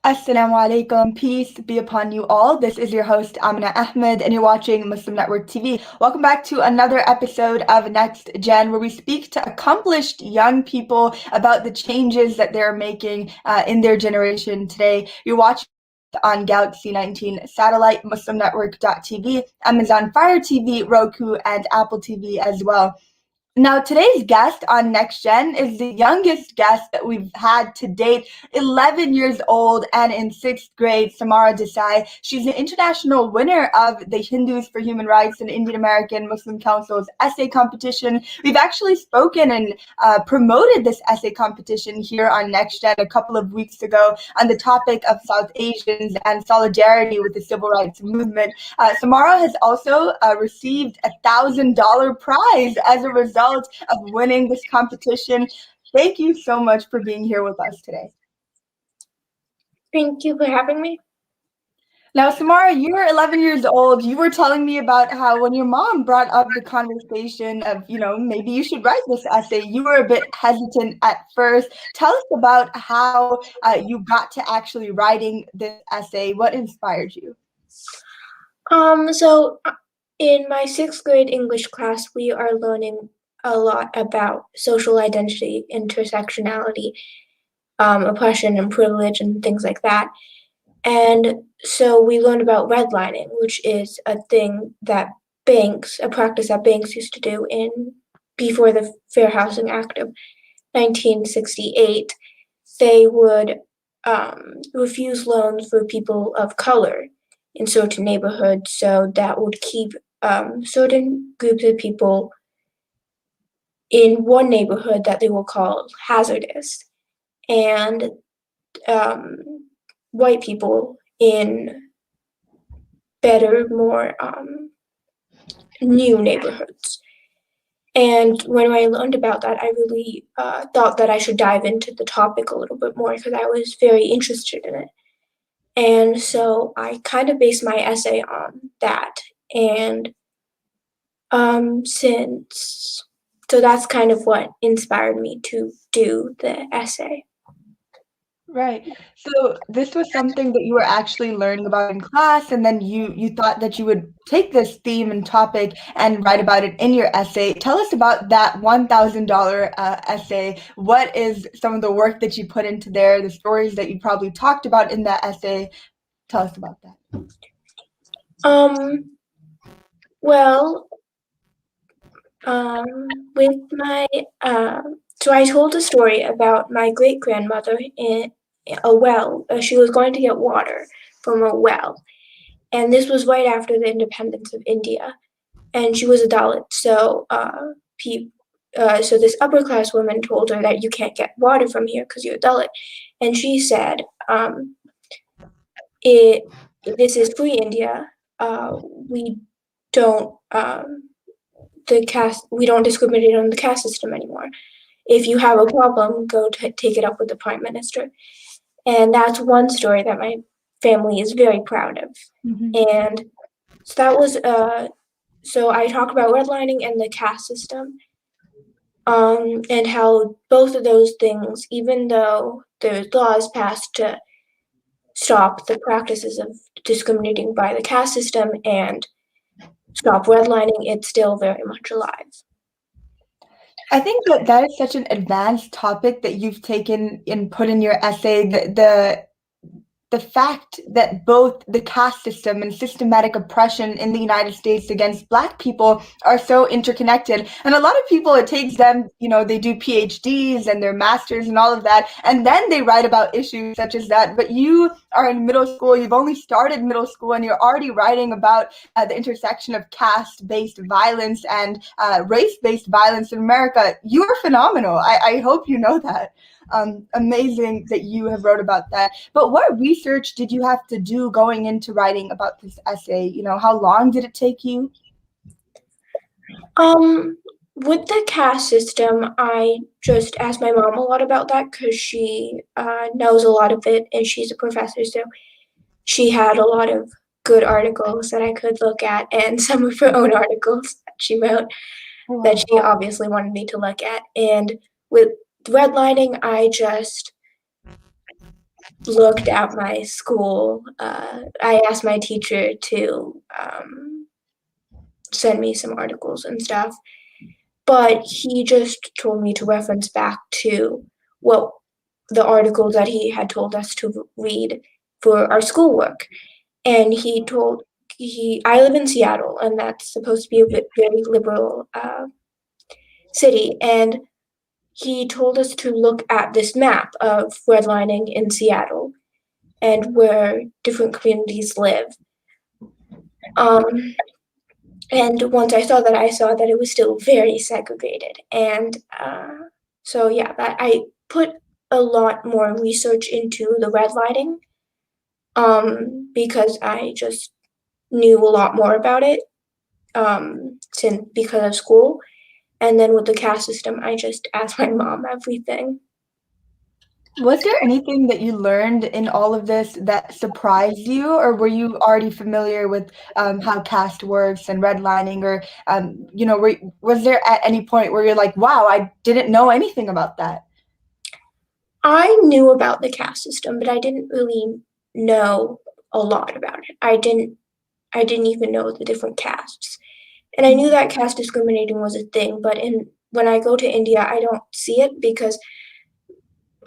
Assalamu alaikum, peace be upon you all. This is your host Aminah Ahmed, and you're watching Muslim Network TV. Welcome back to another episode of Next Gen, where we speak to accomplished young people about the changes that they're making in their generation today. You're watching on Galaxy 19 satellite, MuslimNetwork.tv, Amazon Fire TV, Roku, and Apple TV as well. Now, today's guest on Next Gen is the youngest guest that we've had to date, 11 years old and in sixth grade, Samara Desai. She's an international winner of the Hindus for Human Rights and Indian American Muslim Council's essay competition. We've actually spoken and promoted this essay competition here on Next Gen a couple of weeks ago on the topic of South Asians and solidarity with the civil rights movement. Samara has also received a $1,000 prize as a result of winning this competition. Thank you so much for being here with us today. Thank you for having me. Now, Samara, you're 11 years old. You were telling me about how when your mom brought up the conversation of, maybe you should write this essay, you were a bit hesitant at first. Tell us about how you got to actually writing this essay. What inspired you? So in my sixth grade English class, we are learning a lot about social identity, intersectionality, oppression and privilege and things like that. And so we learned about redlining, which is a thing that a practice that banks used to do before the Fair Housing Act of 1968. They would refuse loans for people of color in certain neighborhoods, so that would keep certain groups of people in one neighborhood that they will call hazardous, and white people in better, more new neighborhoods. And when I learned about that, I really thought that I should dive into the topic a little bit more because I was very interested in it. And so I kind of based my essay on that. And so that's kind of what inspired me to do the essay. Right. So this was something that you were actually learning about in class, and then you thought that you would take this theme and topic and write about it in your essay. Tell us about that $1,000 essay. What is some of the work that you put into there, the stories that you probably talked about in that essay? Tell us about that. Well, with my so I told a story about my great grandmother in a well. She was going to get water from a well, and this was right after the independence of India, and she was a Dalit. So, so this upper class woman told her that you can't get water from here because you're a Dalit, and she said, "This is free India. We don't we don't discriminate on the caste system anymore. If you have a problem, go take it up with the prime minister." And that's one story that my family is very proud of. Mm-hmm. And so that was so I talk about redlining and the caste system, and how both of those things, even though there's laws passed to stop the practices of discriminating by the caste system and stop redlining, it's still very much alive. I think that is such an advanced topic that you've taken and put in your essay. The fact that both the caste system and systematic oppression in the United States against Black people are so interconnected. And a lot of people, it takes them, they do PhDs and their masters and all of that, and then they write about issues such as that. But you are in middle school, you've only started middle school, and you're already writing about the intersection of caste-based violence and race-based violence in America. You are phenomenal. I hope you know that. Amazing that you have wrote about that. But what research did you have to do going into writing about this essay? How long did it take you? With the caste system, I just asked my mom a lot about that because she knows a lot of it and she's a professor, so she had a lot of good articles that I could look at and some of her own articles that she wrote that she obviously wanted me to look at. And with redlining, I just looked at my school. I asked my teacher to send me some articles and stuff, but he just told me to reference back to what the articles that he had told us to read for our schoolwork. And I live in Seattle, and that's supposed to be a very liberal city. And he told us to look at this map of redlining in Seattle and where different communities live. Um, and once I saw that, I saw that it was still very segregated. And so, yeah, that I put a lot more research into the redlining because I just knew a lot more about it since because of school. And then with the caste system, I just asked my mom everything. Was there anything that you learned in all of this that surprised you, or were you already familiar with how caste works and redlining, or was there at any point where you're like, "Wow, I didn't know anything about that"? I knew about the caste system, but I didn't really know a lot about it. I didn't even know the different castes. And I knew that caste discriminating was a thing, but when I go to India, I don't see it because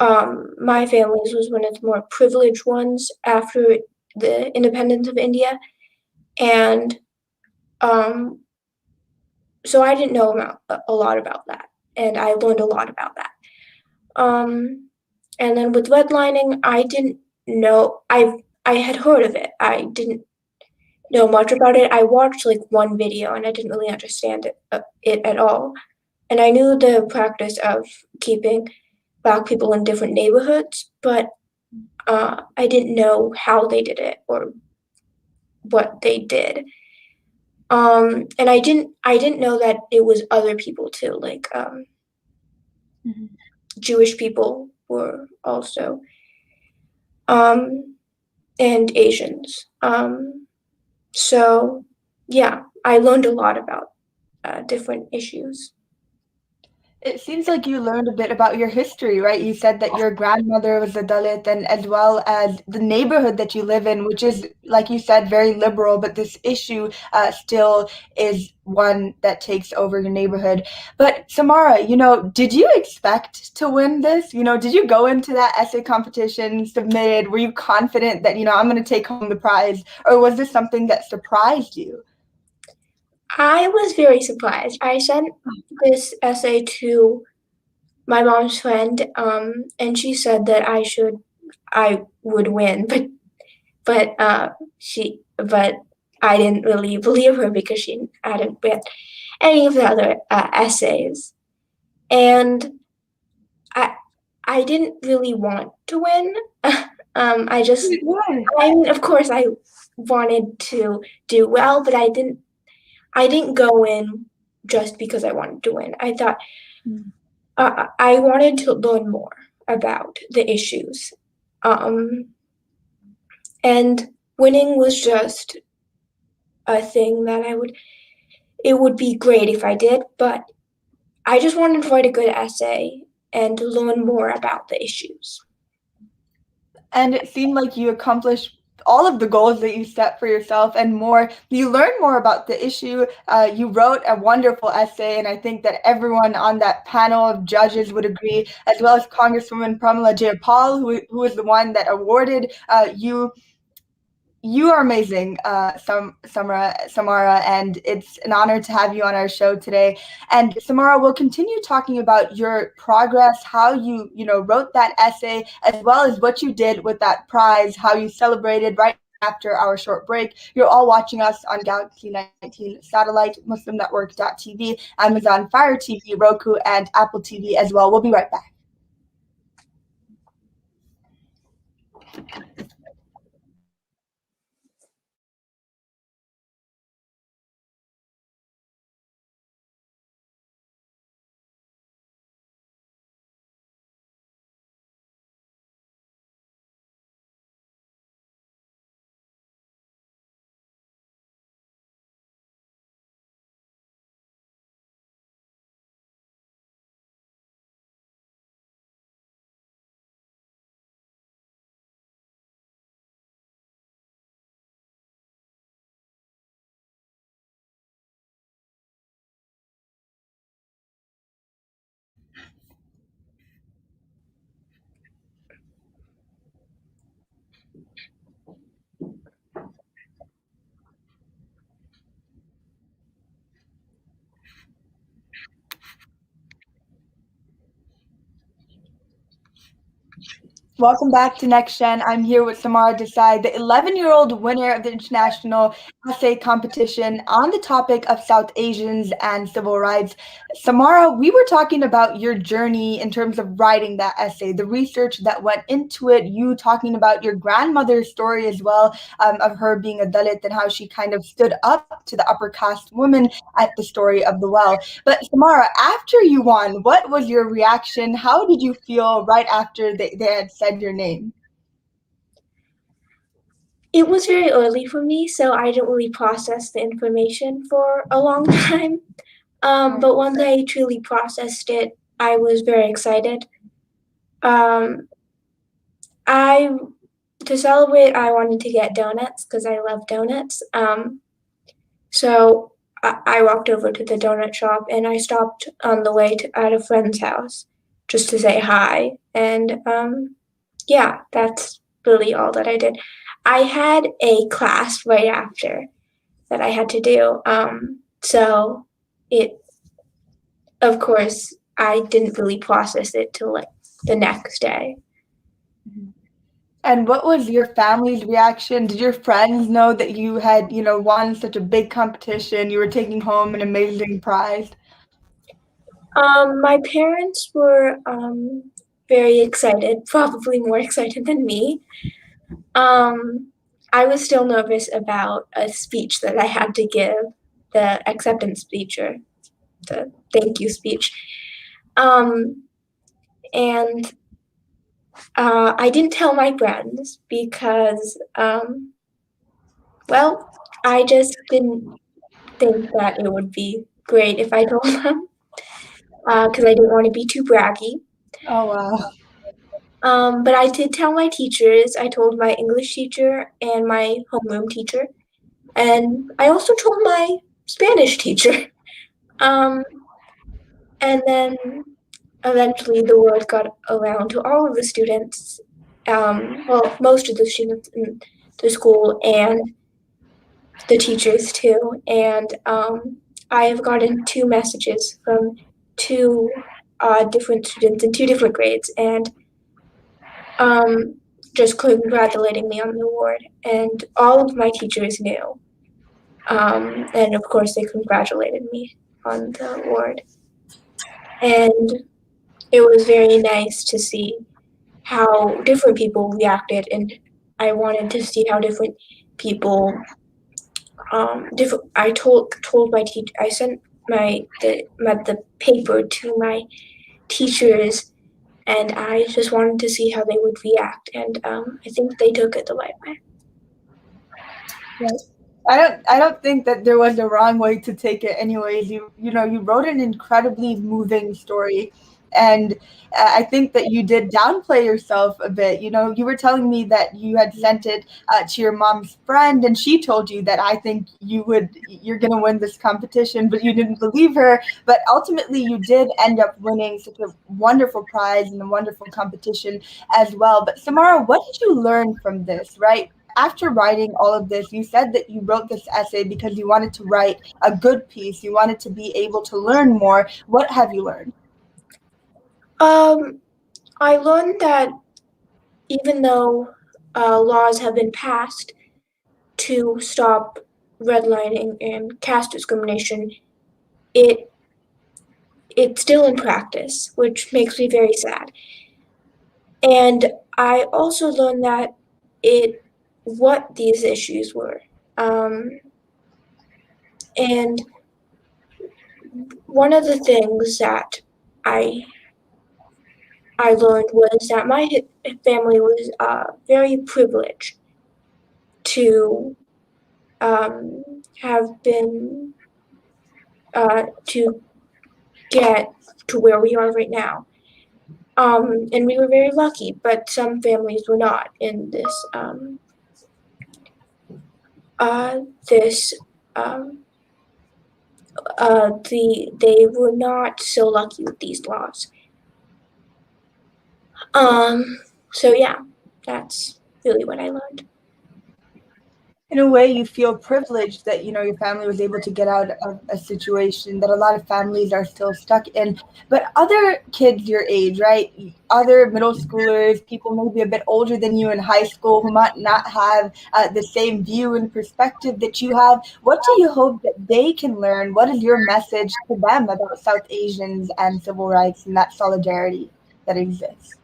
my family's was one of the more privileged ones after the independence of India, and um, so I didn't know about a lot about that, and I learned a lot about that. Um, and then with redlining, I didn't know. I had heard of it. I didn't know much about it. I watched like one video, and I didn't really understand it at all. And I knew the practice of keeping Black people in different neighborhoods, but I didn't know how they did it or what they did. And I didn't know that it was other people too, like Mhm. Jewish people were also, um, and Asians. So yeah, I learned a lot about different issues. It seems like you learned a bit about your history, right? You said that your grandmother was a Dalit, and as well as the neighborhood that you live in, which is, like you said, very liberal, but this issue still is one that takes over your neighborhood. But Samara, did you expect to win this? Did you go into that essay competition, submitted? Were you confident that, I'm going to take home the prize? Or was this something that surprised you? I was very surprised. I sent this essay to my mom's friend, and she said that I would win, but I didn't really believe her because she hadn't read any of the other essays, and I I didn't really want to win. I just Why? I mean, of course, I wanted to do well, but I didn't go in just because I wanted to win. I thought I wanted to learn more about the issues, um, and winning was just a thing that I would. It would be great if I did, but I just wanted to write a good essay and to learn more about the issues. And it seemed like you accomplished all of the goals that you set for yourself and more. You learned more about the issue. You wrote a wonderful essay, and I think that everyone on that panel of judges would agree, as well as Congresswoman Pramila Jayapal, who is the one that awarded you. You are amazing, Samara, and it's an honor to have you on our show today. And Samara, we'll continue talking about your progress, how you wrote that essay, as well as what you did with that prize, how you celebrated right after our short break. You're all watching us on Galaxy 19 Satellite, MuslimNetwork.tv, Amazon Fire TV, Roku, and Apple TV as well. We'll be right back. Welcome back to Next Gen. I'm here with Samara Desai, the 11-year-old winner of the International Essay Competition on the topic of South Asians and civil rights. Samara, we were talking about your journey in terms of writing that essay, the research that went into it, you talking about your grandmother's story as well, of her being a Dalit and how she kind of stood up to the upper caste women at the story of the well. But Samara, after you won, what was your reaction? How did you feel right after they had said your name? It was very early for me, so I didn't really process the information for a long time. But once I truly processed it, I was very excited. Um, I to celebrate, I wanted to get donuts because I love donuts. So I walked over to the donut shop and I stopped on the way at a friend's house just to say hi. And yeah, that's really all that I did. I had a class right after that I had to do. So it, of course, I didn't really process it till like the next day. And what was your family's reaction? Did your friends know that you had, won such a big competition? You were taking home an amazing prize? My parents were very excited, probably more excited than me. Um, I was still nervous about a speech that I had to give, the acceptance speech or the thank you speech. Um, and I didn't tell my friends because, well, I just didn't think that it would be great if I told them because I didn't want to be too braggy. Oh, wow. But I did tell my teachers. I told my English teacher and my homeroom teacher, and I also told my Spanish teacher. Um, and then eventually the word got around to all of the students, well, most of the students in the school and the teachers too. And I have gotten two messages from two different students in two different grades, and um, just congratulating me on the award. And all of my teachers knew. And of course, they congratulated me on the award. And it was very nice to see how different people reacted, and I wanted to see how different people different. I told my teacher. I sent the paper to my teachers, and I just wanted to see how they would react, and I think they took it the right way. Right. I don't think that there was a wrong way to take it anyways. You wrote an incredibly moving story, and I think that you did downplay yourself a bit. You were telling me that you had sent it to your mom's friend, and she told you that I think you're going to win this competition, but you didn't believe her. But ultimately you did end up winning such a wonderful prize and a wonderful competition as well. But Samara, what did you learn from this, right? After writing all of this, you said that you wrote this essay because you wanted to write a good piece. You wanted to be able to learn more. What have you learned? Um, I learned that even though laws have been passed to stop redlining and caste discrimination, it it's still in practice, which makes me very sad. And I also learned that it what these issues were. Um, and one of the things that I I learned was that my family was very privileged to have been to get to where we are right now. And we were very lucky, but some families were not in uh, this um, they were not so lucky with these laws. So yeah, that's really what I learned. In a way, you feel privileged that your family was able to get out of a situation that a lot of families are still stuck in. But other kids your age, right? Other middle schoolers, people maybe a bit older than you in high school who might not have the same view and perspective that you have. What do you hope that they can learn? What is your message to them about South Asians and civil rights and that solidarity that exists?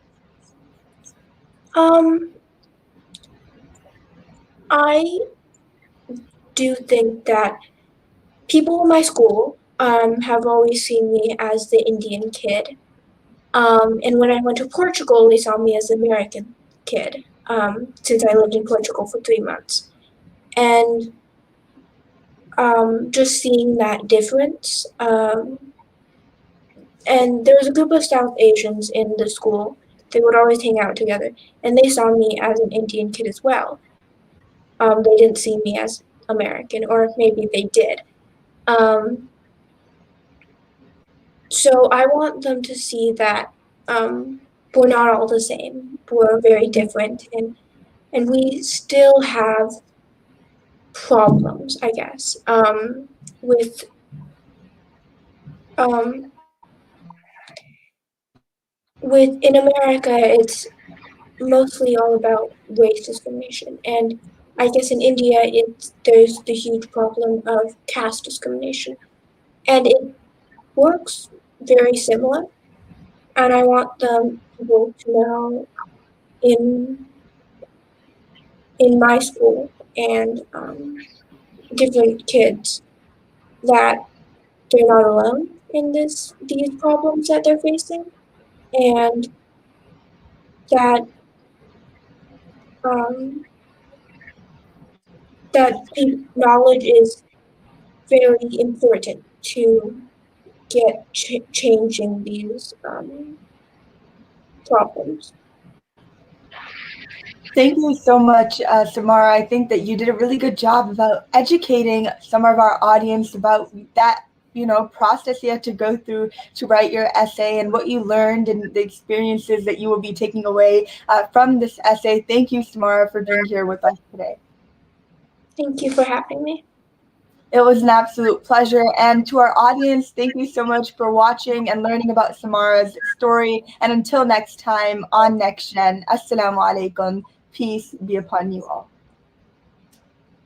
Um, I do think that people in my school have always seen me as the Indian kid. And when I went to Portugal, they saw me as the American kid, since I lived in Portugal for 3 months. And just seeing that difference. And there was a group of South Asians in the school. They would always hang out together, and they saw me as an Indian kid as well. They didn't see me as American, or maybe they did. Um, so I want them to see that we're not all the same. We're very different, and we still have problems, I guess, with um, in America, it's mostly all about race discrimination, and I guess in India, there's the huge problem of caste discrimination, and it works very similar. And I want them people to know in my school and different kids that they're not alone in these problems that they're facing, and that um, knowledge is very important to get changing these problems. Thank you so much, Samara. I think that you did a really good job about educating some of our audience about that, process you had to go through to write your essay and what you learned and the experiences that you will be taking away from this essay. Thank you, Samara, for being here with us today. Thank you for having me. It was an absolute pleasure. And to our audience, thank you so much for watching and learning about Samara's story. And until next time on Next Gen, Assalamu alaikum. Peace be upon you all.